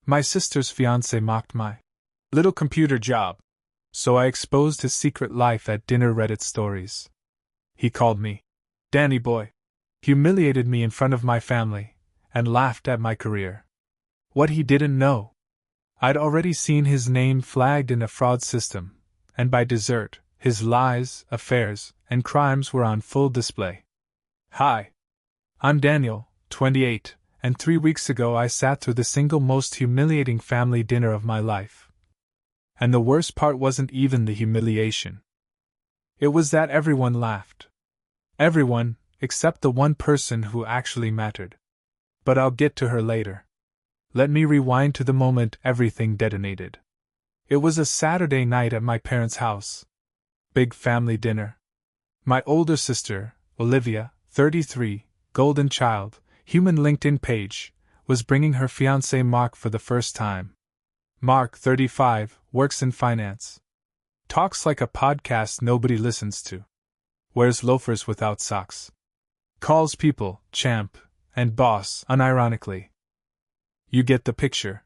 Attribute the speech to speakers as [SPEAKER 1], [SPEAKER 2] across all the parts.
[SPEAKER 1] My sister's fiancé mocked my little computer job, so I exposed his secret life at dinner Reddit stories. He called me Danny Boy, humiliated me in front of my family, and laughed at my career. What he didn't know: I'd already seen his name flagged in a fraud system, and by dessert, his lies, affairs, and crimes were on full display. Hi. I'm Daniel, 28, and 3 weeks ago I sat through the single most humiliating family dinner of my life. And the worst part wasn't even the humiliation. It was that everyone laughed. Everyone, except the one person who actually mattered. But I'll get to her later. Let me rewind to the moment everything detonated. It was a Saturday night at my parents' house. Big family dinner. My older sister, Olivia, 33, golden child, human LinkedIn page, was bringing her fiancé Mark for the first time. Mark, 35, works in finance. Talks like a podcast nobody listens to. Wears loafers without socks. Calls people champ and boss unironically. You get the picture.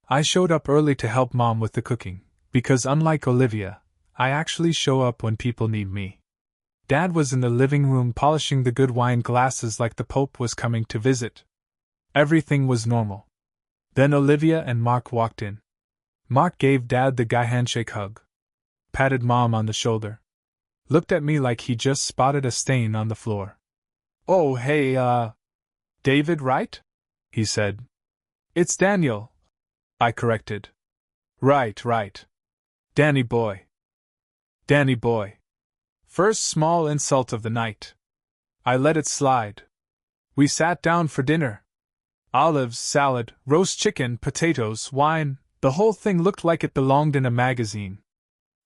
[SPEAKER 1] I showed up early to help Mom with the cooking, because unlike Olivia, I actually show up when people need me. Dad was in the living room polishing the good wine glasses like the Pope was coming to visit. Everything was normal. Then Olivia and Mark walked in. Mark gave Dad the guy handshake hug. Patted Mom on the shoulder. Looked at me like he just spotted a stain on the floor. Oh, hey, David, right? He said. It's Daniel, I corrected. Right. Danny boy. Danny boy. First small insult of the night. I let it slide. We sat down for dinner. Olives, salad, roast chicken, potatoes, wine, the whole thing looked like it belonged in a magazine.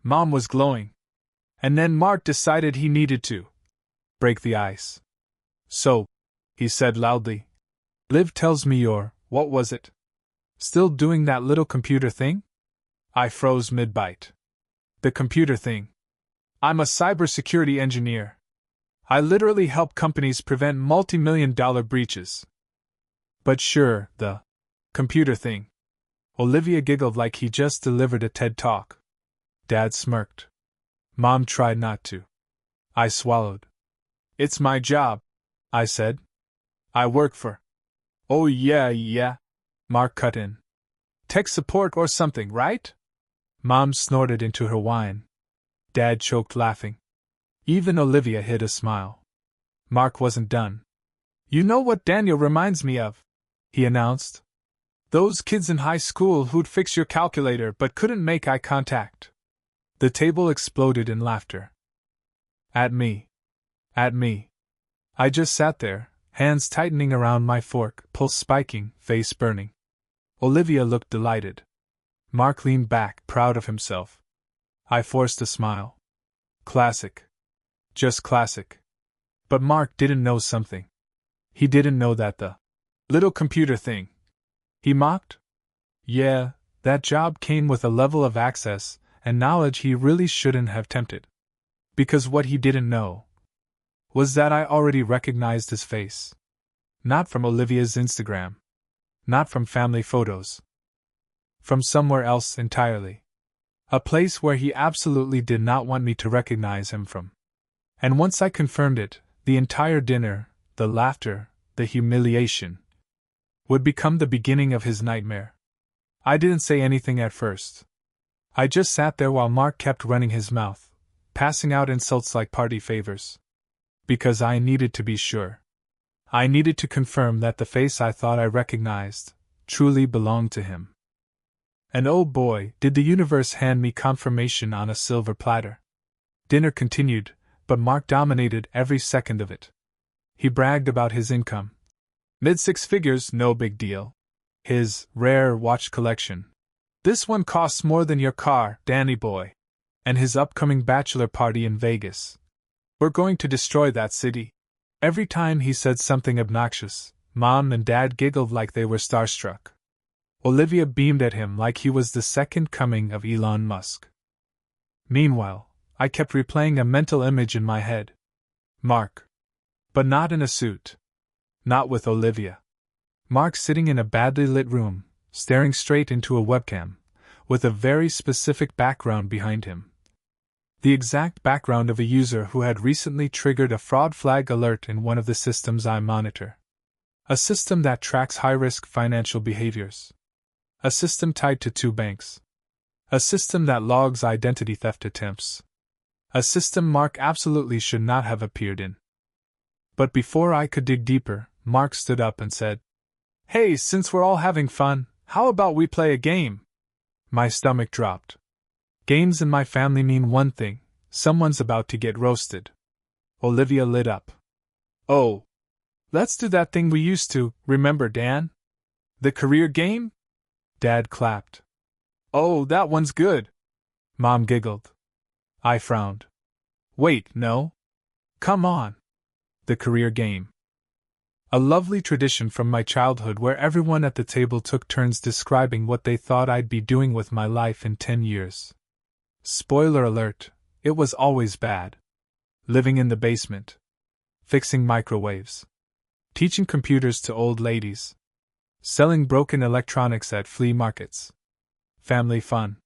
[SPEAKER 1] Mom was glowing. And then Mark decided he needed to break the ice. So, he said loudly, Liv tells me you're, what was it? Still doing that little computer thing? I froze mid-bite. The computer thing. I'm a cybersecurity engineer. I literally help companies prevent multi-million-dollar breaches. But sure, the computer thing. Olivia giggled like he just delivered a TED Talk. Dad smirked. Mom tried not to. I swallowed. It's my job, I said. I work for. Oh yeah, Mark cut in. Tech support or something, right? Mom snorted into her wine. Dad choked laughing. Even Olivia hid a smile. Mark wasn't done. You know what Daniel reminds me of? He announced. Those kids in high school who'd fix your calculator but couldn't make eye contact. The table exploded in laughter. At me. I just sat there, hands tightening around my fork, pulse spiking, face burning. Olivia looked delighted. Mark leaned back, proud of himself. I forced a smile. Classic. Just classic. But Mark didn't know something. He didn't know that the little computer thing he mocked? Yeah, that job came with a level of access and knowledge he really shouldn't have tempted. Because what he didn't know was that I already recognized his face. Not from Olivia's Instagram. Not from family photos. From somewhere else entirely. A place where he absolutely did not want me to recognize him from. And once I confirmed it, the entire dinner, the laughter, the humiliation, would become the beginning of his nightmare. I didn't say anything at first. I just sat there while Mark kept running his mouth, passing out insults like party favors. Because I needed to be sure. I needed to confirm that the face I thought I recognized truly belonged to him. And oh boy, did the universe hand me confirmation on a silver platter. Dinner continued, but Mark dominated every second of it. He bragged about his income. Mid-six figures, no big deal. His rare watch collection. This one costs more than your car, Danny boy. And his upcoming bachelor party in Vegas. We're going to destroy that city. Every time he said something obnoxious, Mom and Dad giggled like they were starstruck. Olivia beamed at him like he was the second coming of Elon Musk. Meanwhile, I kept replaying a mental image in my head. Mark. But not in a suit. Not with Olivia. Mark sitting in a badly lit room, staring straight into a webcam, with a very specific background behind him. The exact background of a user who had recently triggered a fraud flag alert in one of the systems I monitor. A system that tracks high-risk financial behaviors. A system tied to 2 banks. A system that logs identity theft attempts. A system Mark absolutely should not have appeared in. But before I could dig deeper, Mark stood up and said, "Hey, since we're all having fun, how about we play a game?" My stomach dropped. Games in my family mean one thing: someone's about to get roasted. Olivia lit up. "Oh, let's do that thing we used to, remember, Dan? The career game?" Dad clapped. "Oh, that one's good." Mom giggled. I frowned. "Wait, no. Come on. The career game." A lovely tradition from my childhood where everyone at the table took turns describing what they thought I'd be doing with my life in 10 years. Spoiler alert, it was always bad. Living in the basement. Fixing microwaves. Teaching computers to old ladies. Selling broken electronics at flea markets. Family fun.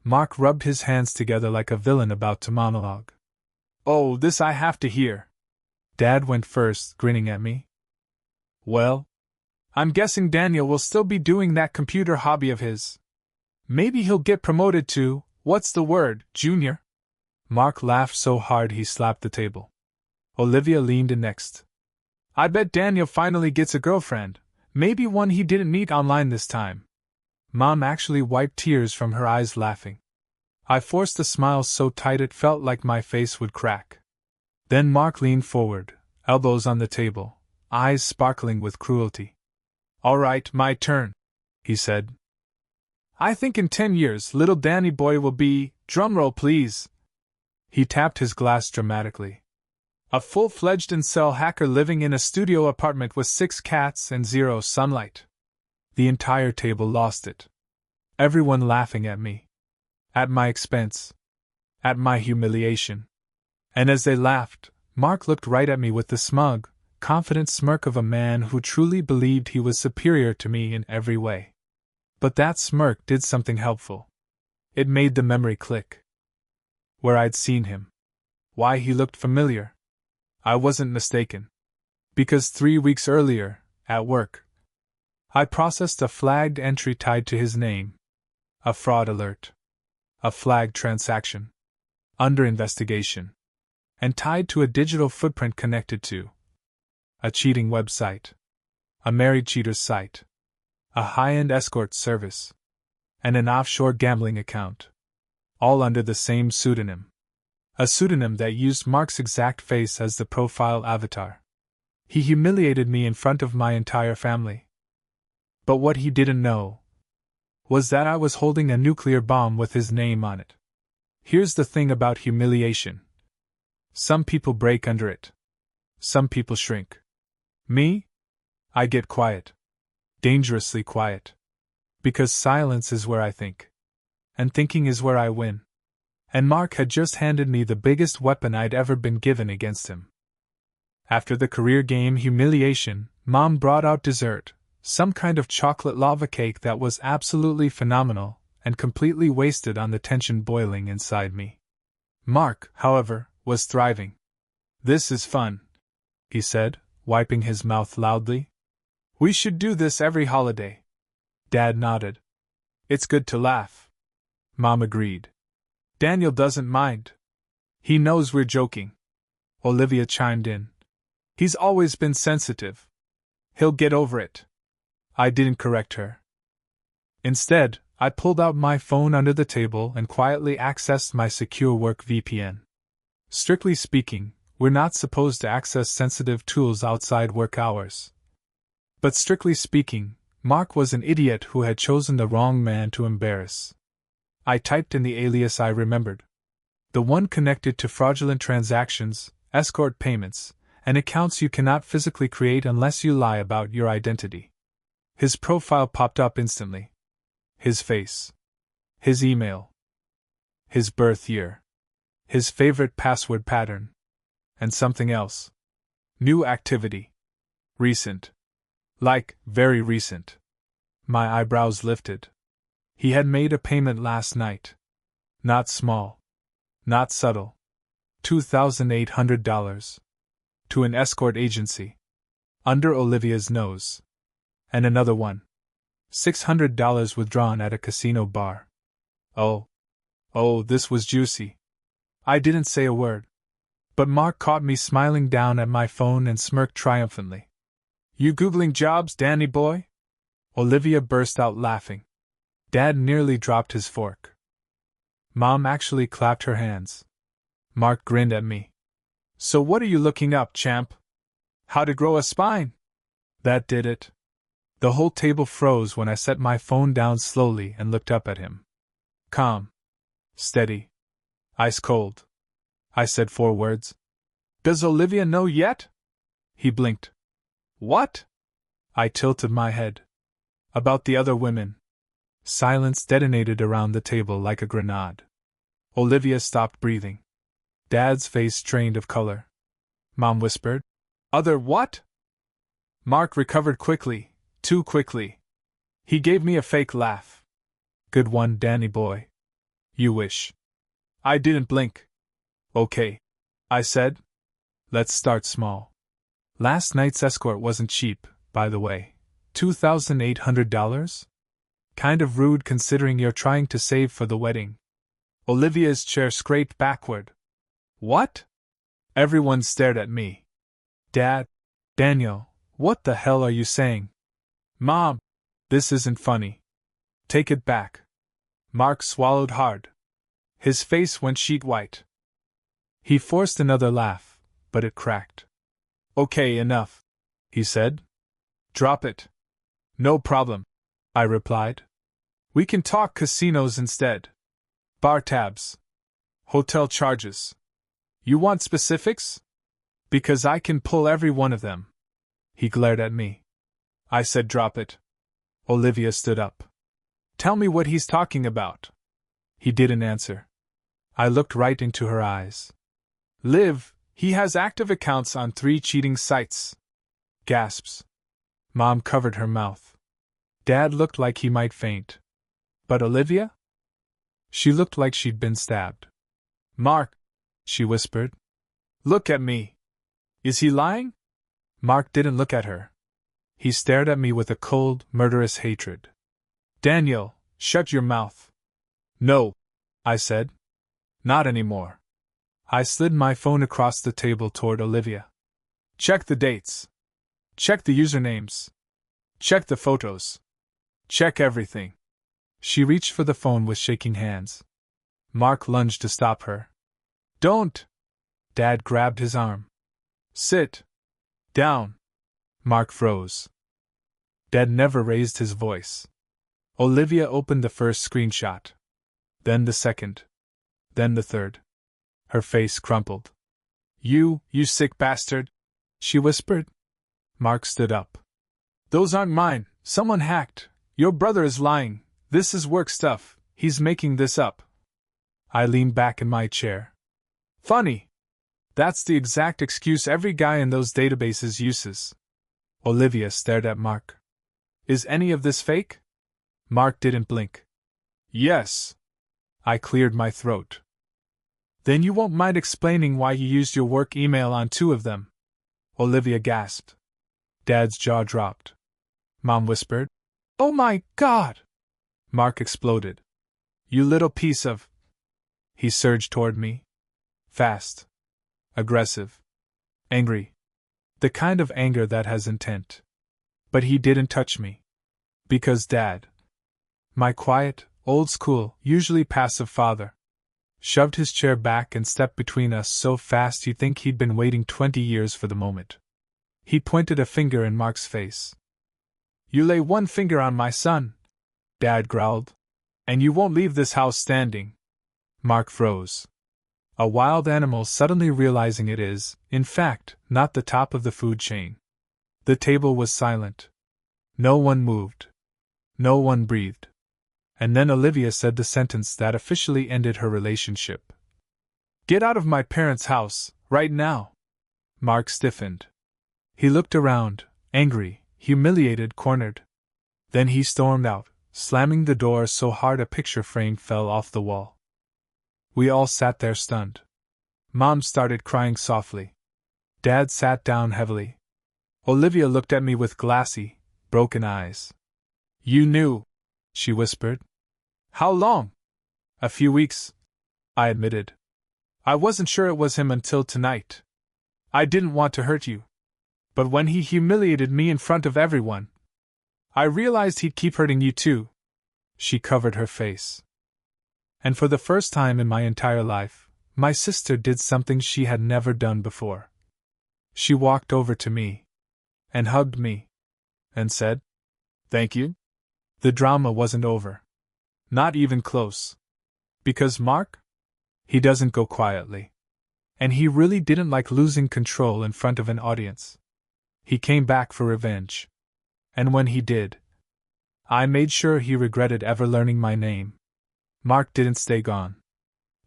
[SPEAKER 1] Mark rubbed his hands together like a villain about to monologue. "Oh, this I have to hear." Dad went first, grinning at me. "Well, I'm guessing Daniel will still be doing that computer hobby of his. Maybe he'll get promoted to, what's the word, junior?" Mark laughed so hard he slapped the table. Olivia leaned in next. "I bet Daniel finally gets a girlfriend, maybe one he didn't meet online this time." Mom actually wiped tears from her eyes laughing. I forced a smile so tight it felt like my face would crack. Then Mark leaned forward, elbows on the table, eyes sparkling with cruelty. "All right, my turn," he said. "I think in 10 years little Danny boy will be, drumroll please." He tapped his glass dramatically. "A full-fledged incel hacker living in a studio apartment with 6 cats and 0 sunlight." The entire table lost it. Everyone laughing at me. At my expense. At my humiliation. And as they laughed, Mark looked right at me with the smug, confident smirk of a man who truly believed he was superior to me in every way. But that smirk did something helpful. It made the memory click. Where I'd seen him. Why he looked familiar. I wasn't mistaken. Because 3 weeks earlier, at work, I processed a flagged entry tied to his name. A fraud alert. A flagged transaction. Under investigation. And tied to a digital footprint connected to a cheating website. A married cheater's site. A high-end escort service. And an offshore gambling account. All under the same pseudonym. A pseudonym that used Mark's exact face as the profile avatar. He humiliated me in front of my entire family. But what he didn't know was that I was holding a nuclear bomb with his name on it. Here's the thing about humiliation. Some people break under it. Some people shrink. Me? I get quiet. Dangerously quiet. Because silence is where I think. And thinking is where I win. And Mark had just handed me the biggest weapon I'd ever been given against him. After the career game humiliation, Mom brought out dessert. Some kind of chocolate lava cake that was absolutely phenomenal, and completely wasted on the tension boiling inside me. Mark, however, was thriving. "This is fun," he said, wiping his mouth loudly. "We should do this every holiday." Dad nodded. "It's good to laugh." Mom agreed. "Daniel doesn't mind. He knows we're joking." Olivia chimed in. "He's always been sensitive. He'll get over it." I didn't correct her. Instead, I pulled out my phone under the table and quietly accessed my secure work VPN. Strictly speaking, we're not supposed to access sensitive tools outside work hours. But strictly speaking, Mark was an idiot who had chosen the wrong man to embarrass. I typed in the alias I remembered. The one connected to fraudulent transactions, escort payments, and accounts you cannot physically create unless you lie about your identity. His profile popped up instantly. His face. His email. His birth year. His favorite password pattern. And something else. New activity. Recent. Like, very recent. My eyebrows lifted. He had made a payment last night. Not small. Not subtle. $2,800. To an escort agency. Under Olivia's nose. And another one. $600 withdrawn at a casino bar. Oh, this was juicy. I didn't say a word. But Mark caught me smiling down at my phone and smirked triumphantly. You Googling jobs, Danny boy? Olivia burst out laughing. Dad nearly dropped his fork. Mom actually clapped her hands. Mark grinned at me. So what are you looking up, champ? How to grow a spine? That did it. The whole table froze when I set my phone down slowly and looked up at him. Calm. Steady. Ice cold. I said 4 words. Does Olivia know yet? He blinked. What? I tilted my head. About the other women. Silence detonated around the table like a grenade. Olivia stopped breathing. Dad's face strained of color. Mom whispered, Other what? Mark recovered quickly, too quickly. He gave me a fake laugh. Good one, Danny boy. You wish. I didn't blink. Okay, I said. Let's start small. Last night's escort wasn't cheap, by the way. $2,800? Kind of rude considering you're trying to save for the wedding. Olivia's chair scraped backward. What? Everyone stared at me. Dad, Daniel, what the hell are you saying? Mom, this isn't funny. Take it back. Mark swallowed hard. His face went sheet white. He forced another laugh, but it cracked. Okay, enough, he said. Drop it. No problem, I replied. We can talk casinos instead. Bar tabs. Hotel charges. You want specifics? Because I can pull every one of them. He glared at me. I said drop it. Olivia stood up. Tell me what he's talking about. He didn't answer. I looked right into her eyes. Liv, he has active accounts on 3 cheating sites. Gasps. Mom covered her mouth. Dad looked like he might faint. But Olivia? She looked like she'd been stabbed. Mark, she whispered. Look at me. Is he lying? Mark didn't look at her. He stared at me with a cold, murderous hatred. Daniel, shut your mouth. No, I said. Not anymore. I slid my phone across the table toward Olivia. Check the dates. Check the usernames. Check the photos. Check everything. She reached for the phone with shaking hands. Mark lunged to stop her. Don't! Dad grabbed his arm. Sit. Down. Mark froze. Dad never raised his voice. Olivia opened the first screenshot. Then the second. Then the third. Her face crumpled. You sick bastard, she whispered. Mark stood up. Those aren't mine. Someone hacked. Your brother is lying. This is work stuff. He's making this up. I leaned back in my chair. Funny. That's the exact excuse every guy in those databases uses. Olivia stared at Mark. Is any of this fake? Mark didn't blink. Yes. I cleared my throat. Then you won't mind explaining why you used your work email on 2 of them? Olivia gasped. Dad's jaw dropped. Mom whispered, Oh my God! Mark exploded. You little piece of... He surged toward me. Fast. Aggressive. Angry. The kind of anger that has intent. But he didn't touch me. Because Dad, my quiet, old-school, usually passive father, shoved his chair back and stepped between us so fast you'd think he'd been waiting 20 years for the moment. He pointed a finger in Mark's face. You lay one finger on my son, Dad growled, and you won't leave this house standing. Mark froze. A wild animal suddenly realizing it is, in fact, not the top of the food chain. The table was silent. No one moved. No one breathed. And then Olivia said the sentence that officially ended her relationship. Get out of my parents' house, right now. Mark stiffened. He looked around, angry, humiliated, cornered. Then he stormed out, slamming the door so hard a picture frame fell off the wall. We all sat there stunned. Mom started crying softly. Dad sat down heavily. Olivia looked at me with glassy, broken eyes. "You knew," she whispered. "How long?" "A few weeks," I admitted. "I wasn't sure it was him until tonight. I didn't want to hurt you. But when he humiliated me in front of everyone, I realized he'd keep hurting you too." She covered her face. And for the first time in my entire life, my sister did something she had never done before. She walked over to me and hugged me and said, "Thank you." The drama wasn't over. Not even close. Because Mark? He doesn't go quietly. And he really didn't like losing control in front of an audience. He came back for revenge. And when he did, I made sure he regretted ever learning my name. Mark didn't stay gone.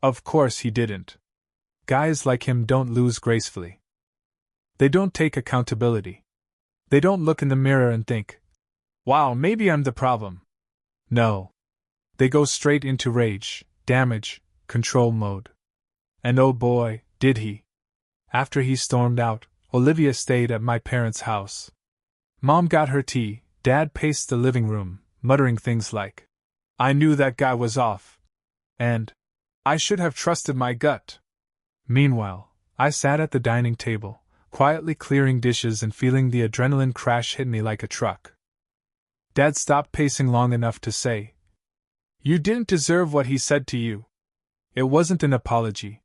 [SPEAKER 1] Of course he didn't. Guys like him don't lose gracefully. They don't take accountability. They don't look in the mirror and think, "Wow, maybe I'm the problem." No. They go straight into rage, damage, control mode. And oh boy, did he. After he stormed out, Olivia stayed at my parents' house. Mom got her tea, Dad paced the living room, muttering things like, "I knew that guy was off," and "I should have trusted my gut." Meanwhile, I sat at the dining table, quietly clearing dishes and feeling the adrenaline crash hit me like a truck. Dad stopped pacing long enough to say, "You didn't deserve what he said to you." It wasn't an apology,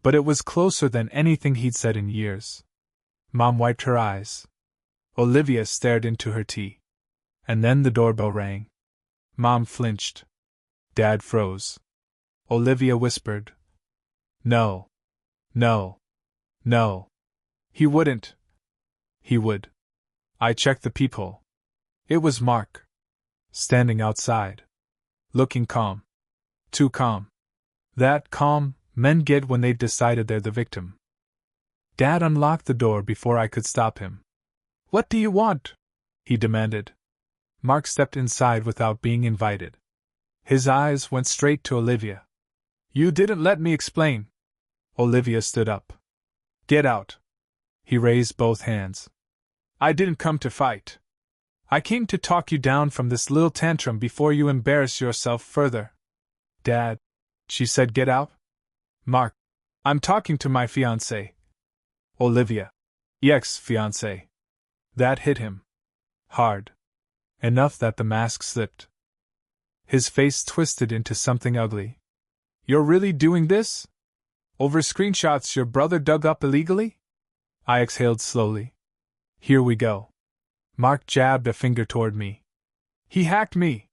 [SPEAKER 1] but it was closer than anything he'd said in years. Mom wiped her eyes. Olivia stared into her tea. And then the doorbell rang. Mom flinched. Dad froze. Olivia whispered, "No. No. No. He wouldn't." He would. I checked the peephole. It was Mark. Standing outside. Looking calm. Too calm. That calm men get when they've decided they're the victim. Dad unlocked the door before I could stop him. "What do you want?" he demanded. Mark stepped inside without being invited. His eyes went straight to Olivia. "You didn't let me explain." Olivia stood up. "Get out." He raised both hands. "I didn't come to fight. I came to talk you down from this little tantrum before you embarrass yourself further." "Dad," she said, "get out." "Mark, I'm talking to my fiancé." Olivia. "Yes, fiancé." That hit him. Hard. Enough that the mask slipped. His face twisted into something ugly. "You're really doing this? Over screenshots your brother dug up illegally?" I exhaled slowly. "Here we go." Mark jabbed a finger toward me. "He hacked me.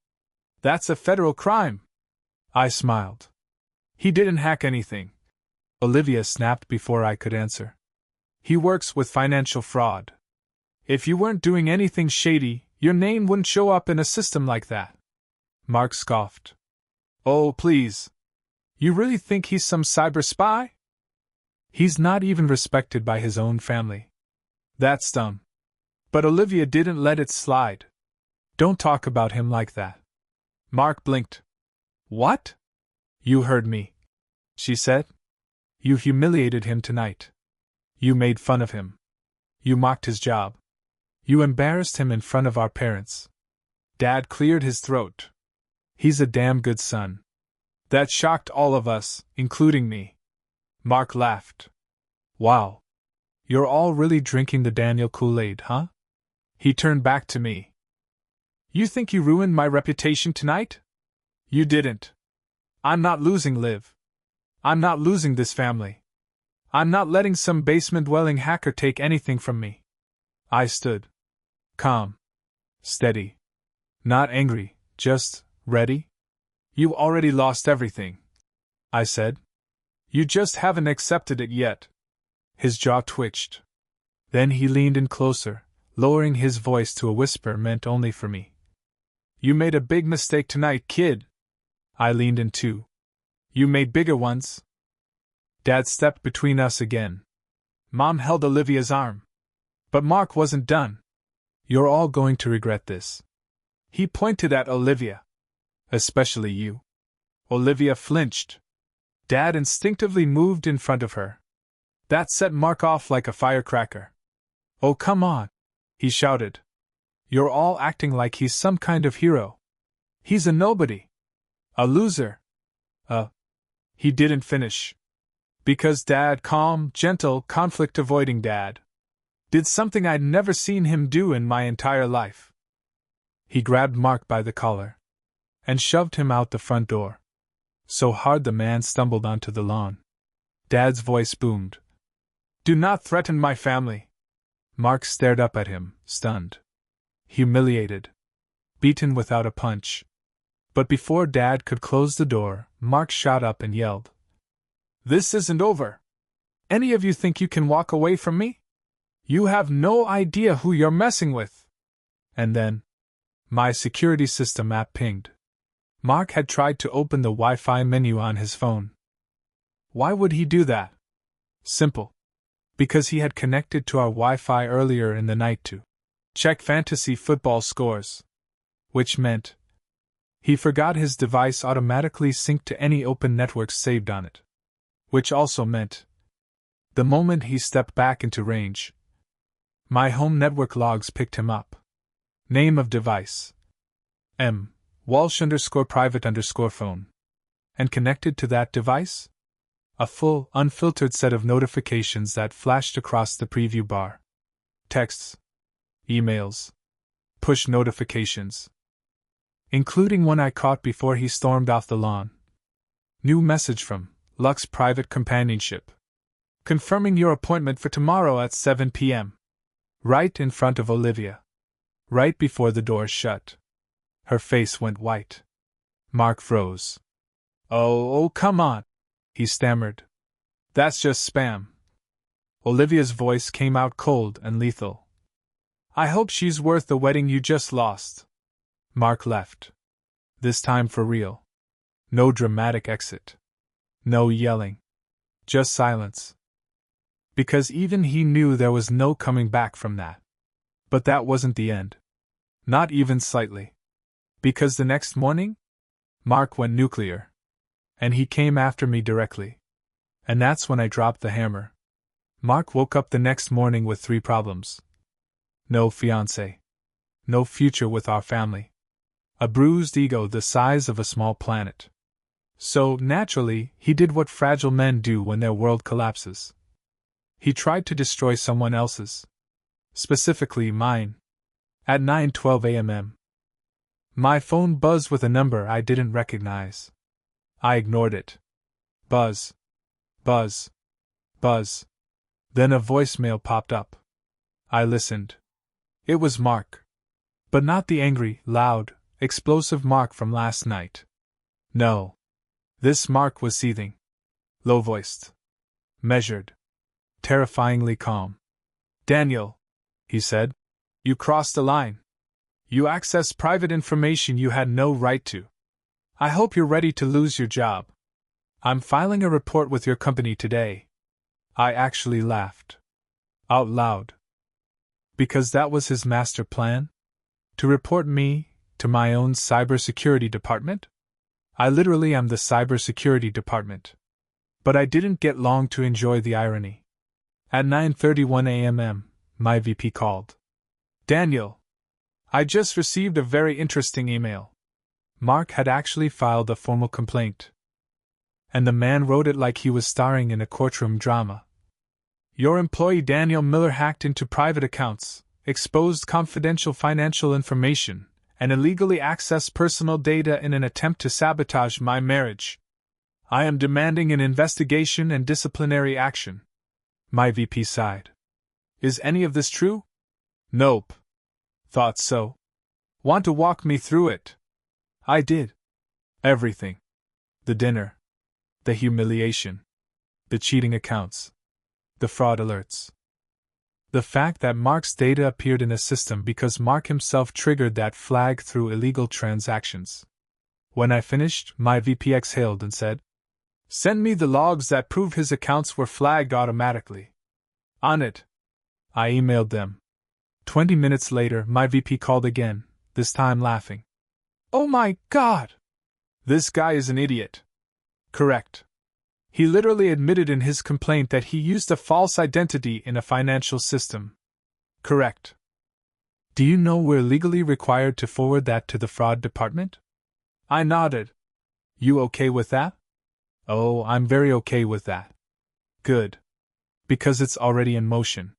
[SPEAKER 1] That's a federal crime." I smiled. "He didn't hack anything," Olivia snapped before I could answer. "He works with financial fraud. If you weren't doing anything shady, your name wouldn't show up in a system like that." Mark scoffed. "Oh, please. You really think he's some cyber spy?" "He's not even respected by his own family." That's dumb. But Olivia didn't let it slide. "Don't talk about him like that." Mark blinked. "What?" "You heard me," she said. "You humiliated him tonight. You made fun of him. You mocked his job. You embarrassed him in front of our parents." Dad cleared his throat. "He's a damn good son." That shocked all of us, including me. Mark laughed. "Wow. You're all really drinking the Daniel Kool-Aid, huh?" He turned back to me. "You think you ruined my reputation tonight? You didn't. I'm not losing Liv. I'm not losing this family. I'm not letting some basement-dwelling hacker take anything from me." I stood. Calm. Steady. Not angry, just ready. "You already lost everything," I said. "You just haven't accepted it yet." His jaw twitched. Then he leaned in closer, lowering his voice to a whisper meant only for me. "You made a big mistake tonight, kid." I leaned in too. "You made bigger ones." Dad stepped between us again. Mom held Olivia's arm. But Mark wasn't done. "You're all going to regret this." He pointed at Olivia. Especially you. Olivia flinched. Dad instinctively moved in front of her. That set Mark off like a firecracker. Oh, come on, he shouted. You're all acting like he's some kind of hero. He's a nobody. A loser. He didn't finish. Because Dad, calm, gentle, conflict-avoiding Dad, did something I'd never seen him do in my entire life. He grabbed Mark by the collar and shoved him out the front door, so hard the man stumbled onto the lawn. Dad's voice boomed. Do not threaten my family. Mark stared up at him, stunned. Humiliated. Beaten without a punch. But before Dad could close the door, Mark shot up and yelled. This isn't over. Any of you think you can walk away from me? You have no idea who you're messing with. And then, my security system app pinged. Mark had tried to open the Wi-Fi menu on his phone. Why would he do that? Simple. Because he had connected to our Wi-Fi earlier in the night to check fantasy football scores. Which meant he forgot his device automatically synced to any open networks saved on it. Which also meant the moment he stepped back into range, my home network logs picked him up. Name of device: M. Walsh_private_phone. And connected to that device? A full, unfiltered set of notifications that flashed across the preview bar. Texts, emails, push notifications. Including one I caught before he stormed off the lawn. New message from Lux Private Companionship. Confirming your appointment for tomorrow at 7 p.m. Right in front of Olivia. Right before the door shut. Her face went white. Mark froze. Oh, come on, he stammered. That's just spam. Olivia's voice came out cold and lethal. I hope she's worth the wedding you just lost. Mark left. This time for real. No dramatic exit. No yelling. Just silence. Because even he knew there was no coming back from that. But that wasn't the end. Not even slightly. Because the next morning, Mark went nuclear. And he came after me directly. And that's when I dropped the hammer. Mark woke up the next morning with 3 problems. No fiancé. No future with our family. A bruised ego the size of a small planet. So, naturally, he did what fragile men do when their world collapses. He tried to destroy someone else's. Specifically mine. At 9:12 a.m. My phone buzzed with a number I didn't recognize. I ignored it. Buzz. Buzz. Buzz. Then a voicemail popped up. I listened. It was Mark. But not the angry, loud, explosive Mark from last night. No. This Mark was seething. Low-voiced. Measured. Terrifyingly calm. Daniel, he said, you crossed the line. You accessed private information you had no right to. I hope you're ready to lose your job. I'm filing a report with your company today. I actually laughed. Out loud. Because that was his master plan? To report me to my own cybersecurity department? I literally am the cybersecurity department. But I didn't get long to enjoy the irony. At 9:31 a.m., my VP called. Daniel, I just received a very interesting email. Mark had actually filed a formal complaint. And the man wrote it like he was starring in a courtroom drama. Your employee Daniel Miller hacked into private accounts, exposed confidential financial information, and illegally accessed personal data in an attempt to sabotage my marriage. I am demanding an investigation and disciplinary action. My VP sighed. Is any of this true? Nope. Thought so. Want to walk me through it? I did. Everything. The dinner. The humiliation. The cheating accounts. The fraud alerts. The fact that Mark's data appeared in a system because Mark himself triggered that flag through illegal transactions. When I finished, my VP exhaled and said, Send me the logs that prove his accounts were flagged automatically. On it. I emailed them. 20 minutes later, my VP called again, this time laughing. Oh my God! This guy is an idiot. Correct. He literally admitted in his complaint that he used a false identity in a financial system. Correct. Do you know we're legally required to forward that to the fraud department? I nodded. You okay with that? Oh, I'm very okay with that. Good. Because it's already in motion.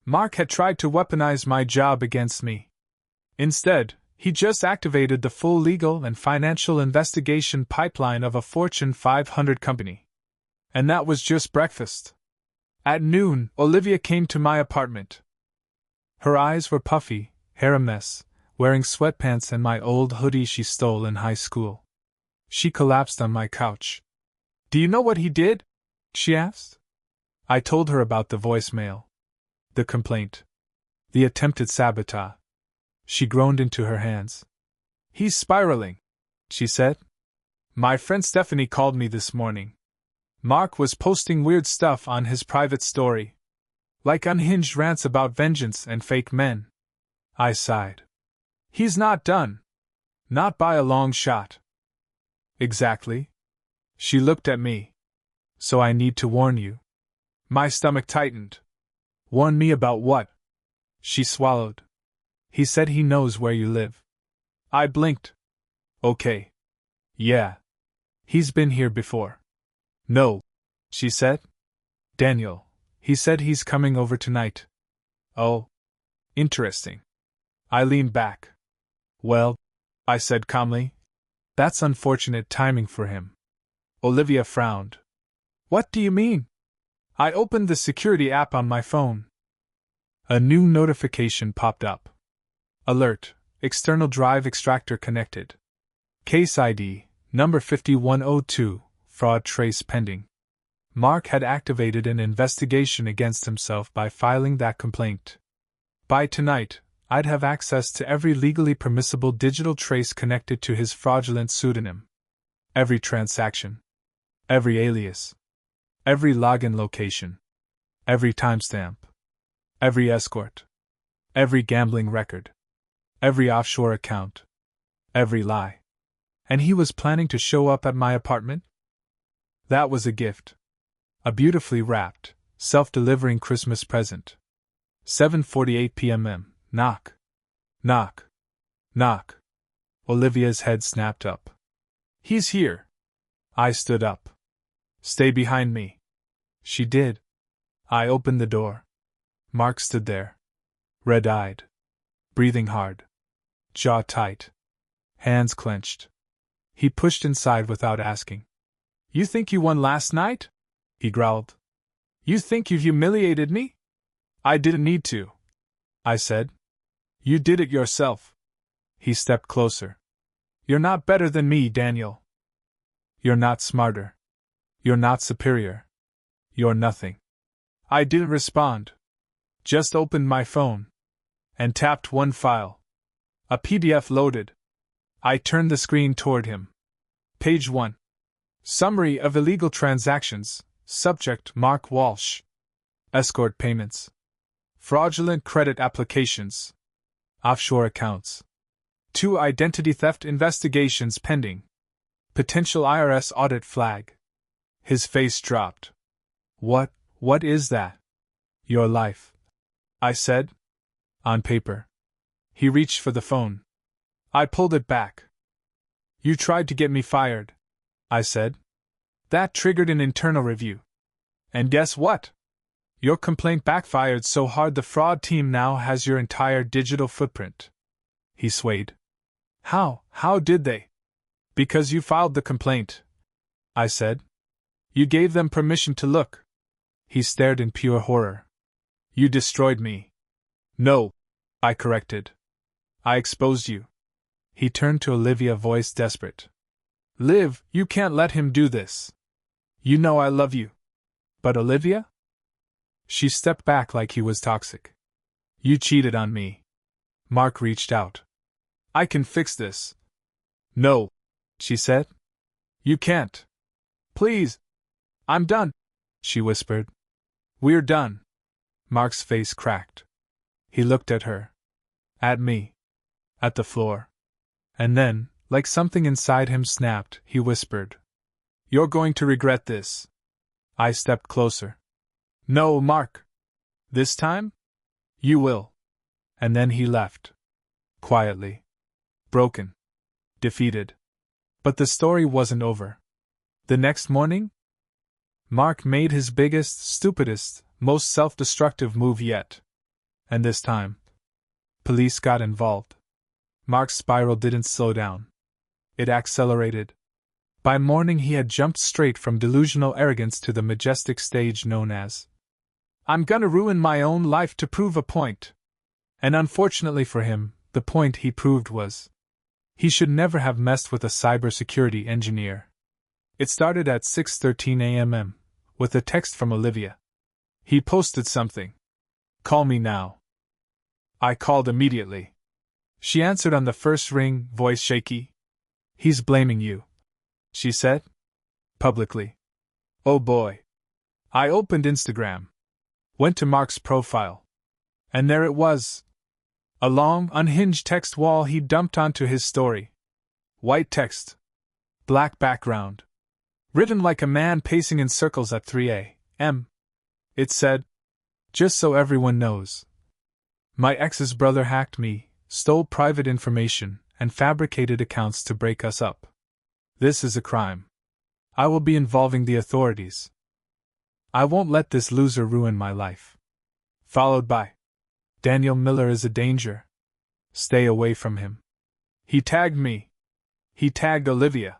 [SPEAKER 1] Mark had tried to weaponize my job against me. Instead, he just activated the full legal and financial investigation pipeline of a Fortune 500 company. And that was just breakfast. At noon, Olivia came to my apartment. Her eyes were puffy, hair a mess, wearing sweatpants and my old hoodie she stole in high school. She collapsed on my couch. Do you know what he did? She asked. I told her about the voicemail. The complaint. The attempted sabotage. She groaned into her hands. He's spiraling, she said. My friend Stephanie called me this morning. Mark was posting weird stuff on his private story. Like unhinged rants about vengeance and fake men. I sighed. He's not done. Not by a long shot. Exactly. She looked at me. So I need to warn you. My stomach tightened. Warn me about what? She swallowed. He said he knows where you live. I blinked. Okay. Yeah. He's been here before. No, she said. Daniel, he said he's coming over tonight. Oh. Interesting. I leaned back. Well, I said calmly. That's unfortunate timing for him. Olivia frowned. What do you mean? I opened the security app on my phone. A new notification popped up. Alert, external drive extractor connected. Case ID, number 5102, fraud trace pending. Mark had activated an investigation against himself by filing that complaint. By tonight, I'd have access to every legally permissible digital trace connected to his fraudulent pseudonym. Every transaction. Every alias. Every login location. Every timestamp. Every escort. Every gambling record. Every offshore account. Every lie. And he was planning to show up at my apartment? That was a gift. A beautifully wrapped, self-delivering Christmas present. 7:48 p.m. Knock. Knock. Knock. Olivia's head snapped up. He's here. I stood up. Stay behind me. She did. I opened the door. Mark stood there. Red-eyed. Breathing hard. Jaw tight. Hands clenched. He pushed inside without asking. You think you won last night? He growled. You think you've humiliated me? I didn't need to, I said. You did it yourself. He stepped closer. You're not better than me, Daniel. You're not smarter. You're not superior. You're nothing. I didn't respond. Just opened my phone. And tapped one file. A PDF loaded. I turned the screen toward him. Page 1. Summary of illegal transactions. Subject Mark Walsh. Escort payments. Fraudulent credit applications. Offshore accounts. 2 identity theft investigations pending. Potential IRS audit flag. His face dropped. What is that? Your life, I said. On paper. He reached for the phone. I pulled it back. You tried to get me fired, I said. That triggered an internal review. And guess what? Your complaint backfired so hard the fraud team now has your entire digital footprint. He swayed. How did they? Because you filed the complaint, I said. You gave them permission to look. He stared in pure horror. You destroyed me. No, I corrected. I exposed you. He turned to Olivia, voice desperate. Liv, you can't let him do this. You know I love you. But Olivia? She stepped back like he was toxic. You cheated on me. Mark reached out. I can fix this. No, she said. You can't. Please. I'm done, she whispered. We're done. Mark's face cracked. He looked at her. At me. at the floor. And then, like something inside him snapped, he whispered, "You're going to regret this." I stepped closer. "No, Mark. This time? You will." And then he left. Quietly. Broken. Defeated. But the story wasn't over. The next morning, Mark made his biggest, stupidest, most self-destructive move yet. And this time, police got involved. Mark's spiral didn't slow down. It accelerated. By morning he had jumped straight from delusional arrogance to the majestic stage known as, "I'm gonna ruin my own life to prove a point." And unfortunately for him, the point he proved was, he should never have messed with a cybersecurity engineer. It started at 6:13 a.m. with a text from Olivia. He posted something. "Call me now." I called immediately. She answered on the first ring, voice shaky. "He's blaming you," she said. Publicly. Oh boy. I opened Instagram. Went to Mark's profile. And there it was. A long, unhinged text wall he dumped onto his story. White text. Black background. Written like a man pacing in circles at 3 a.m. It said, "Just so everyone knows. My ex's brother hacked me, stole private information, and fabricated accounts to break us up. This is a crime. I will be involving the authorities. I won't let this loser ruin my life." Followed by, "Daniel Miller is a danger. Stay away from him. He tagged me. He tagged Olivia.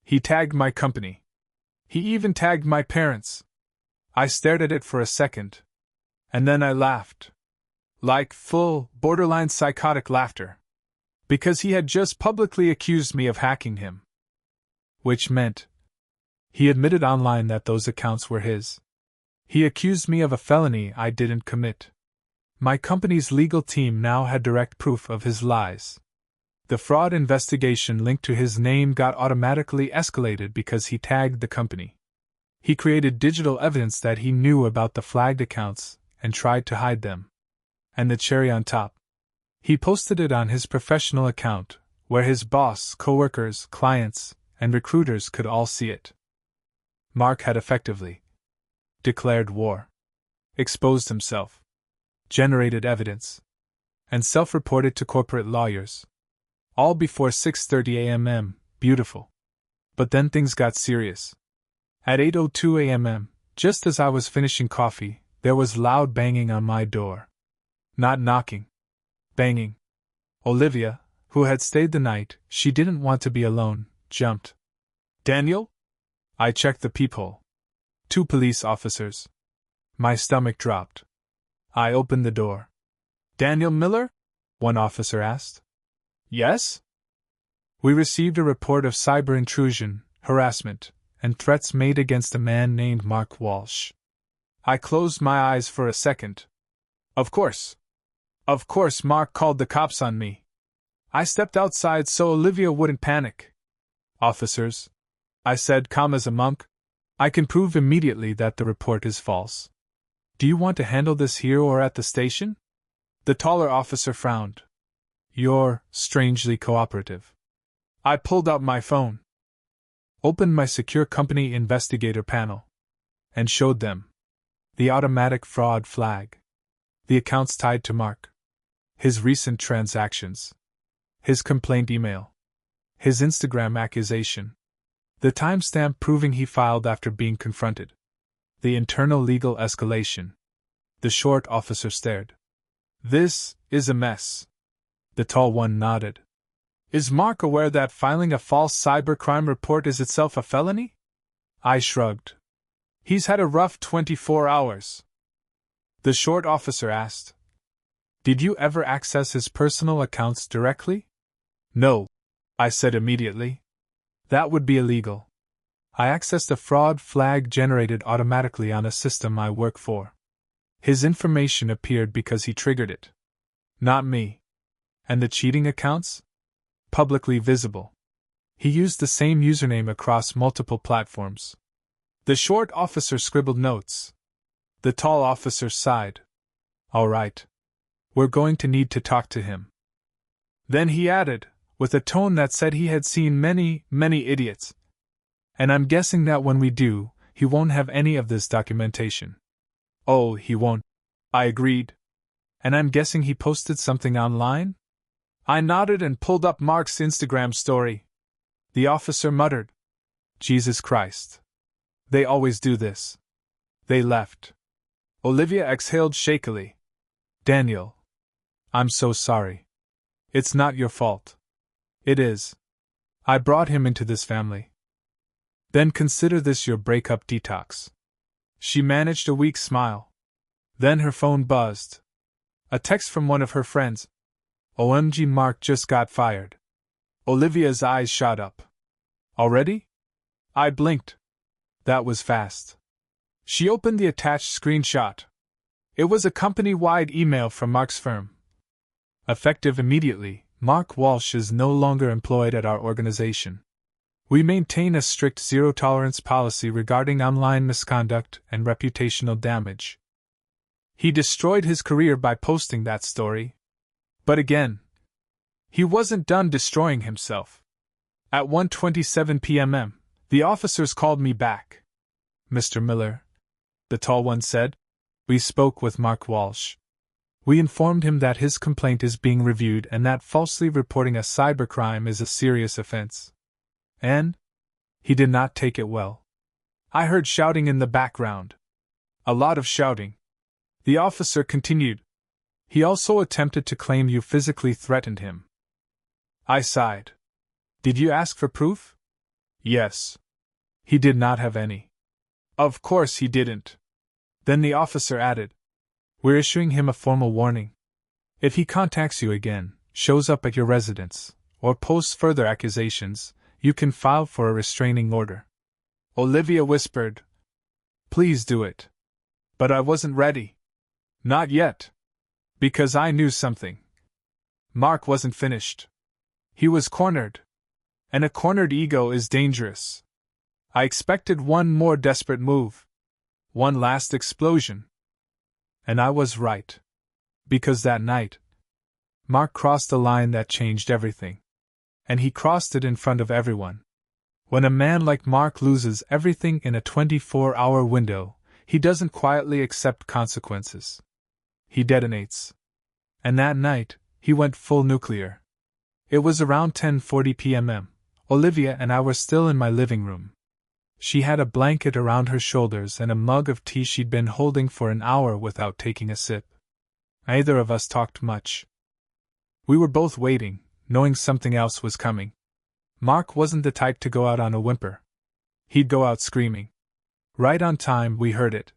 [SPEAKER 1] He tagged my company. He even tagged my parents." I stared at it for a second. And then I laughed. Like full, borderline psychotic laughter. Because he had just publicly accused me of hacking him. Which meant, he admitted online that those accounts were his. He accused me of a felony I didn't commit. My company's legal team now had direct proof of his lies. The fraud investigation linked to his name got automatically escalated because he tagged the company. He created digital evidence that he knew about the flagged accounts and tried to hide them. And the cherry on top, he posted it on his professional account, where his boss, coworkers, clients, and recruiters could all see it. Mark had effectively declared war, exposed himself, generated evidence, and self-reported to corporate lawyers. All before 6:30 a.m. Beautiful. But then things got serious. At 8:02 a.m., just as I was finishing coffee, there was loud banging on my door. Not knocking. Banging. Olivia, who had stayed the night, she didn't want to be alone, jumped. "Daniel?" I checked the peephole. 2 police officers. My stomach dropped. I opened the door. "Daniel Miller?" one officer asked. "Yes?" "We received a report of cyber intrusion, harassment, and threats made against a man named Mark Walsh." I closed my eyes for a second. Of course. Of course Mark called the cops on me. I stepped outside so Olivia wouldn't panic. "Officers," I said calm as a monk, "I can prove immediately that the report is false. Do you want to handle this here or at the station?" The taller officer frowned. "You're strangely cooperative." I pulled out my phone, opened my secure company investigator panel, and showed them the automatic fraud flag, the accounts tied to Mark, his recent transactions, his complaint email, his Instagram accusation, the timestamp proving he filed after being confronted, the internal legal escalation. The short officer stared. "This is a mess." The tall one nodded. "Is Mark aware that filing a false cybercrime report is itself a felony?" I shrugged. "He's had a rough 24 hours. The short officer asked, "Did you ever access his personal accounts directly?" "No," I said immediately. "That would be illegal. I accessed a fraud flag generated automatically on a system I work for. His information appeared because he triggered it. Not me. And the cheating accounts? Publicly visible. He used the same username across multiple platforms." The short officer scribbled notes. The tall officer sighed. "All right. We're going to need to talk to him." Then he added, with a tone that said he had seen many, many idiots. And I'm guessing that when we do, he won't have any of this documentation. Oh, he won't, I agreed. And I'm guessing he posted something online? I nodded and pulled up Mark's Instagram story. The officer muttered, Jesus Christ. They always do this. They left. Olivia exhaled shakily. Daniel. I'm so sorry. It's not your fault. It is. I brought him into this family. Then consider this your breakup detox. She managed a weak smile. Then her phone buzzed. A text from one of her friends. OMG, Mark just got fired. Olivia's eyes shot up. Already? I blinked. That was fast. She opened the attached screenshot. It was a company-wide email from Mark's firm. Effective immediately, Mark Walsh is no longer employed at our organization. We maintain a strict zero-tolerance policy regarding online misconduct and reputational damage. He destroyed his career by posting that story. But again, he wasn't done destroying himself. At 1:27 p.m., the officers called me back. Mr. Miller, the tall one said, we spoke with Mark Walsh. We informed him that his complaint is being reviewed and that falsely reporting a cybercrime is a serious offense. And he did not take it well. I heard shouting in the background. A lot of shouting. The officer continued. He also attempted to claim you physically threatened him. I sighed. Did you ask for proof? Yes. He did not have any. Of course he didn't. Then the officer added, we're issuing him a formal warning. If he contacts you again, shows up at your residence, or posts further accusations, you can file for a restraining order. Olivia whispered, please do it. But I wasn't ready. Not yet. Because I knew something. Mark wasn't finished. He was cornered. And a cornered ego is dangerous. I expected one more desperate move. One last explosion. And I was right. Because that night, Mark crossed a line that changed everything. And he crossed it in front of everyone. When a man like Mark loses everything in a 24-hour window, he doesn't quietly accept consequences. He detonates. And that night, he went full nuclear. It was around 10:40 p.m. Olivia and I were still in my living room. She had a blanket around her shoulders and a mug of tea she'd been holding for an hour without taking a sip. Neither of us talked much. We were both waiting, knowing something else was coming. Mark wasn't the type to go out on a whimper. He'd go out screaming. Right on time, we heard it.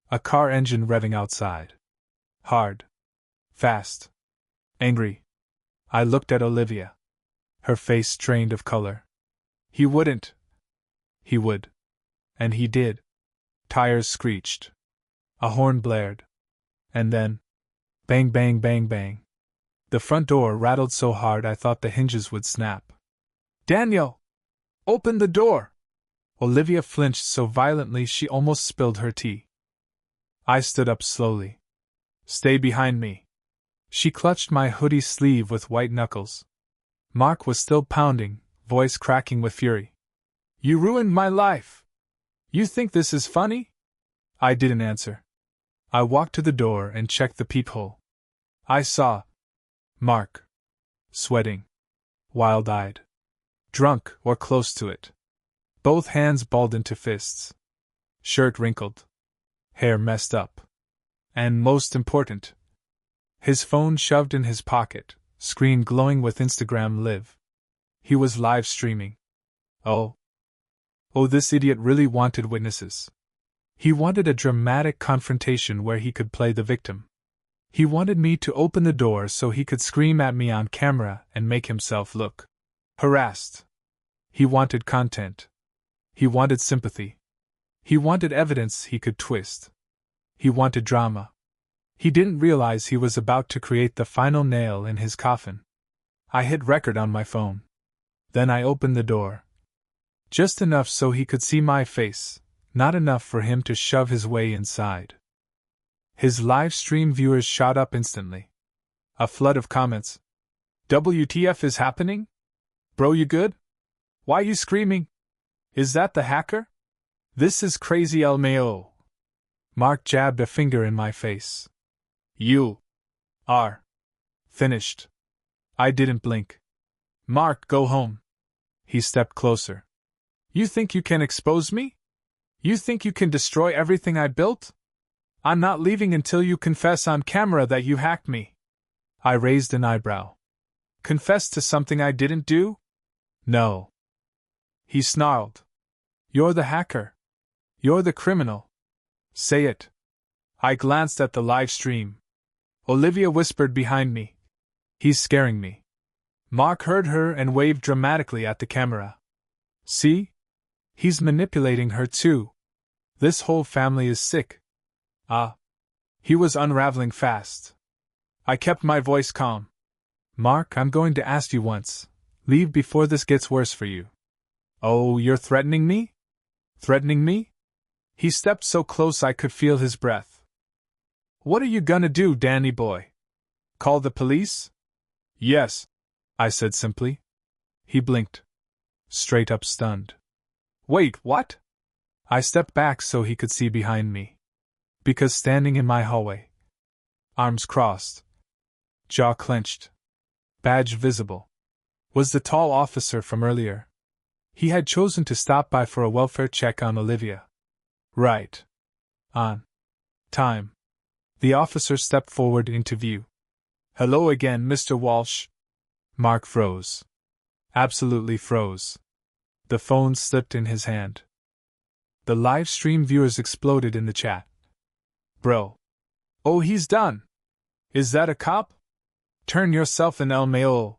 [SPEAKER 1] A car engine revving outside. Hard. Fast. Angry. I looked at Olivia. Her face strained of color. He wouldn't. He would. And he did. Tires screeched. A horn blared. And then, bang, bang, bang, bang. The front door rattled so hard I thought the hinges would snap. Daniel! Open the door! Olivia flinched so violently she almost spilled her tea. I stood up slowly. Stay behind me. She clutched my hoodie sleeve with white knuckles. Mark was still pounding, voice cracking with fury. You ruined my life! You think this is funny? I didn't answer. I walked to the door and checked the peephole. I saw Mark. Sweating. Wild-eyed. Drunk, or close to it. Both hands balled into fists. Shirt wrinkled. Hair messed up. And most important, his phone shoved in his pocket, screen glowing with Instagram Live. He was live streaming. Oh, this idiot really wanted witnesses. He wanted a dramatic confrontation where he could play the victim. He wanted me to open the door so he could scream at me on camera and make himself look harassed. He wanted content. He wanted sympathy. He wanted evidence he could twist. He wanted drama. He didn't realize he was about to create the final nail in his coffin. I hit record on my phone. Then I opened the door. Just enough so he could see my face, not enough for him to shove his way inside. His live stream viewers shot up instantly. A flood of comments. WTF is happening? Bro, you good? Why you screaming? Is that the hacker? This is crazy LMAO. Mark jabbed a finger in my face. You are finished. I didn't blink. Mark, go home. He stepped closer. You think you can expose me? You think you can destroy everything I built? I'm not leaving until you confess on camera that you hacked me. I raised an eyebrow. Confess to something I didn't do? No. He snarled. You're the hacker. You're the criminal. Say it. I glanced at the live stream. Olivia whispered behind me. He's scaring me. Mark heard her and waved dramatically at the camera. See? He's manipulating her too. This whole family is sick. He was unraveling fast. I kept my voice calm. Mark, I'm going to ask you once. Leave before this gets worse for you. Oh, you're threatening me? Threatening me? He stepped so close I could feel his breath. What are you gonna do, Danny boy? Call the police? Yes, I said simply. He blinked. Straight up stunned. Wait, what? I stepped back so he could see behind me. Because standing in my hallway, arms crossed, jaw clenched, badge visible, was the tall officer from earlier. He had chosen to stop by for a welfare check on Olivia. Right. On time. The officer stepped forward into view. Hello again, Mr. Walsh. Mark froze. Absolutely froze. The phone slipped in his hand. The live stream viewers exploded in the chat. Bro. Oh, he's done. Is that a cop? Turn yourself in, El Mayo.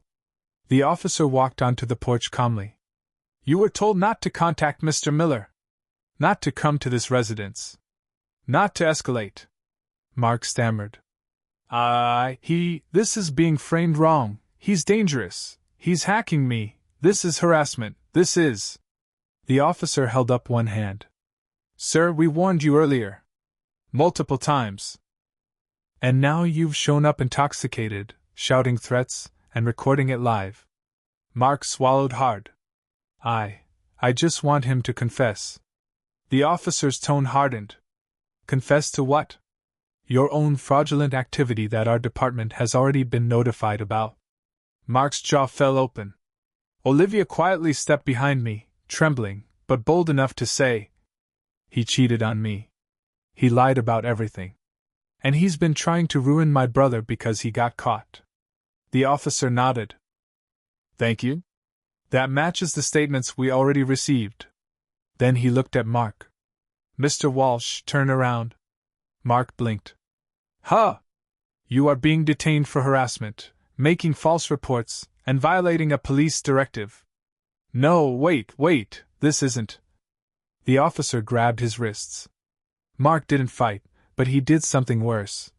[SPEAKER 1] The officer walked onto the porch calmly. You were told not to contact Mr. Miller. Not to come to this residence. Not to escalate. Mark stammered. This is being framed wrong. He's dangerous. He's hacking me. This is harassment. This is. The officer held up one hand. Sir, we warned you earlier. Multiple times. And now you've shown up intoxicated, shouting threats, and recording it live. Mark swallowed hard. I just want him to confess. The officer's tone hardened. Confess to what? Your own fraudulent activity that our department has already been notified about. Mark's jaw fell open. Olivia quietly stepped behind me, trembling, but bold enough to say, he cheated on me. He lied about everything. And he's been trying to ruin my brother because he got caught. The officer nodded. Thank you. That matches the statements we already received. Then he looked at Mark. Mr. Walsh, turn around. Mark blinked. Huh! You are being detained for harassment, making false reports, and violating a police directive. No, wait, this isn't. The officer grabbed his wrists. Mark didn't fight, but he did something worse.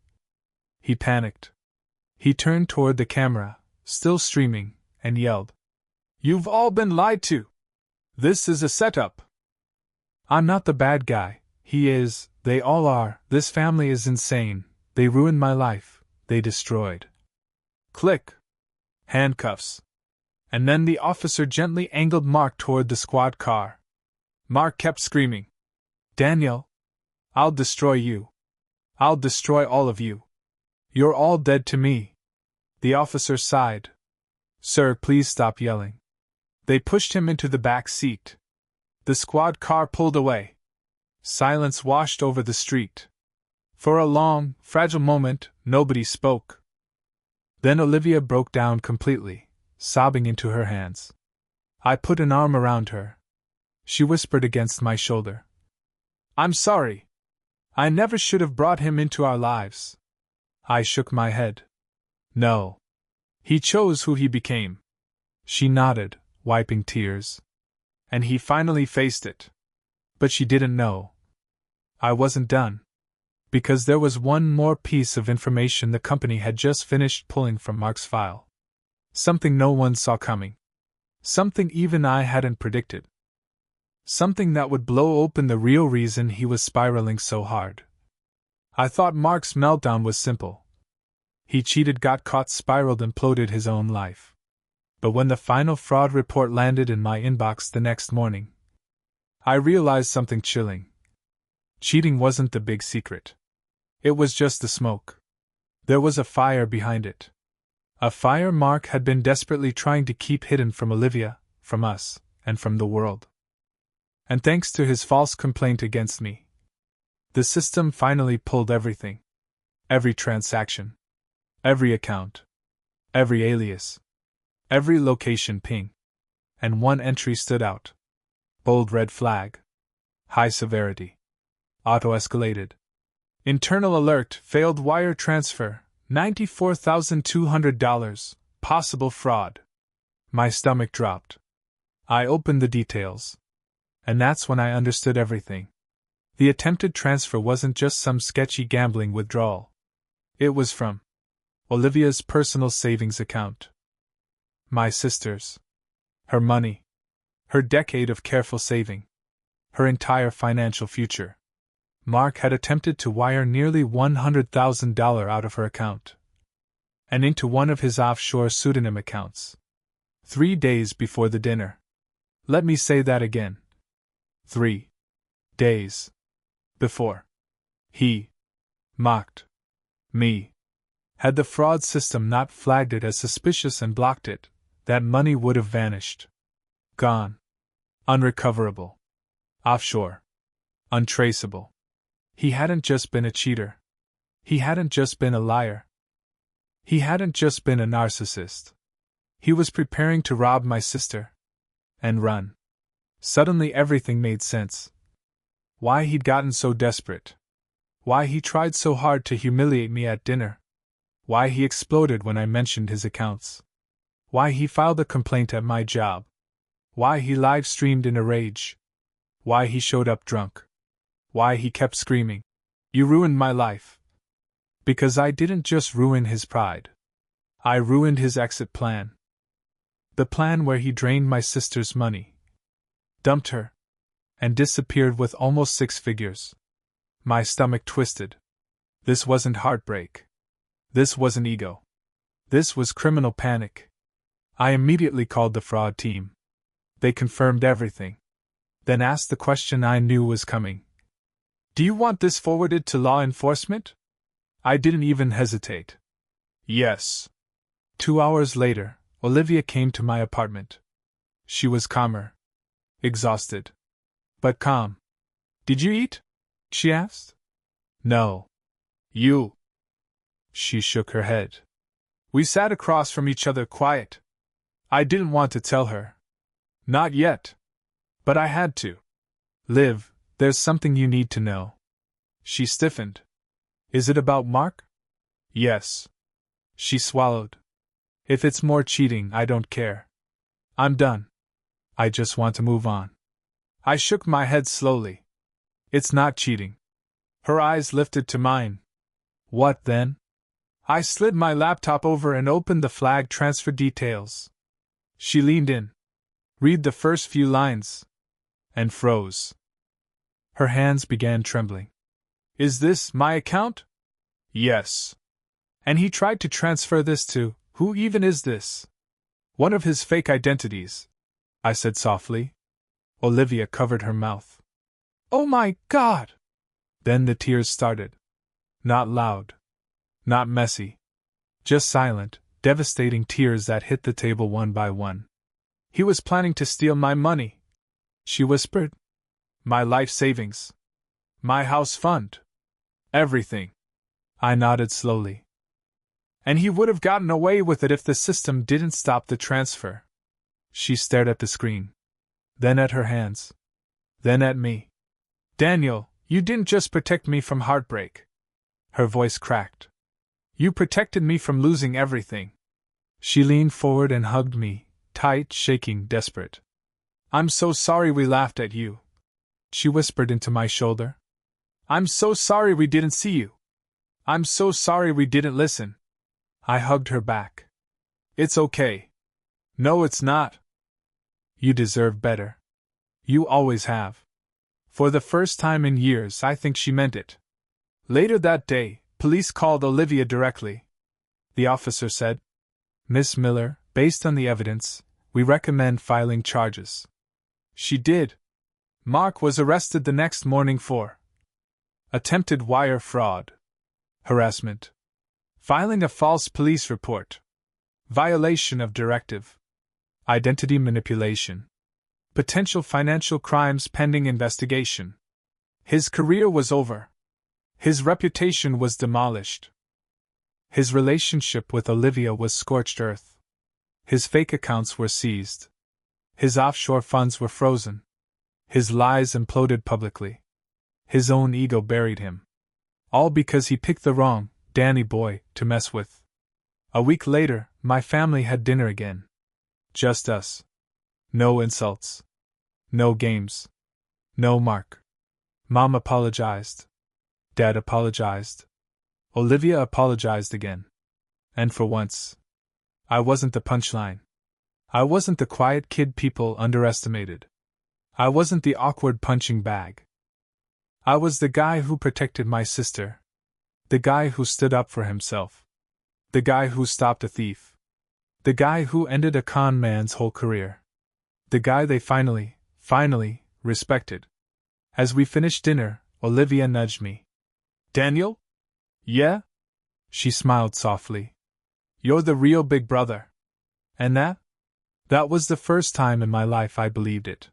[SPEAKER 1] He panicked. He turned toward the camera, still streaming, and yelled. You've all been lied to! This is a setup! I'm not the bad guy. He is, they all are. This family is insane. They ruined my life. They destroyed. Click. Handcuffs. And then the officer gently angled Mark toward the squad car. Mark kept screaming. Daniel! I'll destroy you. I'll destroy all of you. You're all dead to me. The officer sighed. Sir, please stop yelling. They pushed him into the back seat. The squad car pulled away. Silence washed over the street. For a long, fragile moment, nobody spoke. Then Olivia broke down completely, sobbing into her hands. I put an arm around her. She whispered against my shoulder. I'm sorry. I never should have brought him into our lives. I shook my head. No. He chose who he became. She nodded, wiping tears. And he finally faced it. But she didn't know. I wasn't done. Because there was one more piece of information the company had just finished pulling from Mark's file. Something no one saw coming. Something even I hadn't predicted. Something that would blow open the real reason he was spiraling so hard. I thought Mark's meltdown was simple. He cheated, got caught, spiraled, imploded his own life. But when the final fraud report landed in my inbox the next morning, I realized something chilling. Cheating wasn't the big secret. It was just the smoke. There was a fire behind it. A fire Mark had been desperately trying to keep hidden from Olivia, from us, and from the world. And thanks to his false complaint against me, the system finally pulled everything. Every transaction. Every account. Every alias. Every location ping. And one entry stood out. Bold red flag. High severity. Auto-escalated. Internal alert, failed wire transfer, $94,200, possible fraud. My stomach dropped. I opened the details. And that's when I understood everything. The attempted transfer wasn't just some sketchy gambling withdrawal. It was from Olivia's personal savings account. My sister's. Her money. Her decade of careful saving. Her entire financial future. Mark had attempted to wire nearly $100,000 out of her account and into one of his offshore pseudonym accounts. 3 days before the dinner. Let me say that again. 3 days before. He mocked me. Had the fraud system not flagged it as suspicious and blocked it, that money would have vanished. Gone. Unrecoverable. Offshore. Untraceable. He hadn't just been a cheater. He hadn't just been a liar. He hadn't just been a narcissist. He was preparing to rob my sister. And run. Suddenly everything made sense. Why he'd gotten so desperate. Why he tried so hard to humiliate me at dinner. Why he exploded when I mentioned his accounts. Why he filed a complaint at my job. Why he live-streamed in a rage. Why he showed up drunk. Why he kept screaming, "You ruined my life." Because I didn't just ruin his pride. I ruined his exit plan. The plan where he drained my sister's money, dumped her, and disappeared with almost 6 figures. My stomach twisted. This wasn't heartbreak. This wasn't ego. This was criminal panic. I immediately called the fraud team. They confirmed everything. Then asked the question I knew was coming. "Do you want this forwarded to law enforcement?" I didn't even hesitate. Yes. 2 hours later, Olivia came to my apartment. She was calmer. Exhausted. But calm. "Did you eat?" she asked. "No." "You?" She shook her head. We sat across from each other, quiet. I didn't want to tell her. Not yet. But I had to. "Liv, there's something you need to know." She stiffened. "Is it about Mark?" "Yes." She swallowed. "If it's more cheating, I don't care. I'm done. I just want to move on." I shook my head slowly. "It's not cheating." Her eyes lifted to mine. "What then?" I slid my laptop over and opened the flag transfer details. She leaned in. Read the first few lines. And froze. Her hands began trembling. "Is this my account?" "Yes." "And he tried to transfer this to, who even is this?" "One of his fake identities," I said softly. Olivia covered her mouth. "Oh my God!" Then the tears started. Not loud. Not messy. Just silent, devastating tears that hit the table one by one. "He was planning to steal my money," she whispered. "My life savings. My house fund. Everything." I nodded slowly. "And he would have gotten away with it if the system didn't stop the transfer." She stared at the screen. Then at her hands. Then at me. "Daniel, you didn't just protect me from heartbreak." Her voice cracked. "You protected me from losing everything." She leaned forward and hugged me, tight, shaking, desperate. "I'm so sorry we laughed at you," she whispered into my shoulder. "I'm so sorry we didn't see you. I'm so sorry we didn't listen." I hugged her back. "It's okay." "No, it's not." "You deserve better. You always have." For the first time in years, I think she meant it. Later that day, police called Olivia directly. the officer said. Miss Miller, based on the evidence, we recommend filing charges. She did. Mark was arrested the next morning for attempted wire fraud, harassment, filing a false police report, violation of directive, identity manipulation, potential financial crimes pending investigation. His career was over. His reputation was demolished. His relationship with Olivia was scorched earth. His fake accounts were seized. His offshore funds were frozen. His lies imploded publicly. His own ego buried him. All because he picked the wrong, Danny boy, to mess with. A week later, my family had dinner again. Just us. No insults. No games. No Mark. Mom apologized. Dad apologized. Olivia apologized again. And for once, I wasn't the punchline. I wasn't the quiet kid people underestimated. I wasn't the awkward punching bag. I was the guy who protected my sister. The guy who stood up for himself. The guy who stopped a thief. The guy who ended a con man's whole career. The guy they finally respected. As we finished dinner, Olivia nudged me. Daniel? Yeah? She smiled softly. You're the real big brother. And that was the first time in my life I believed it.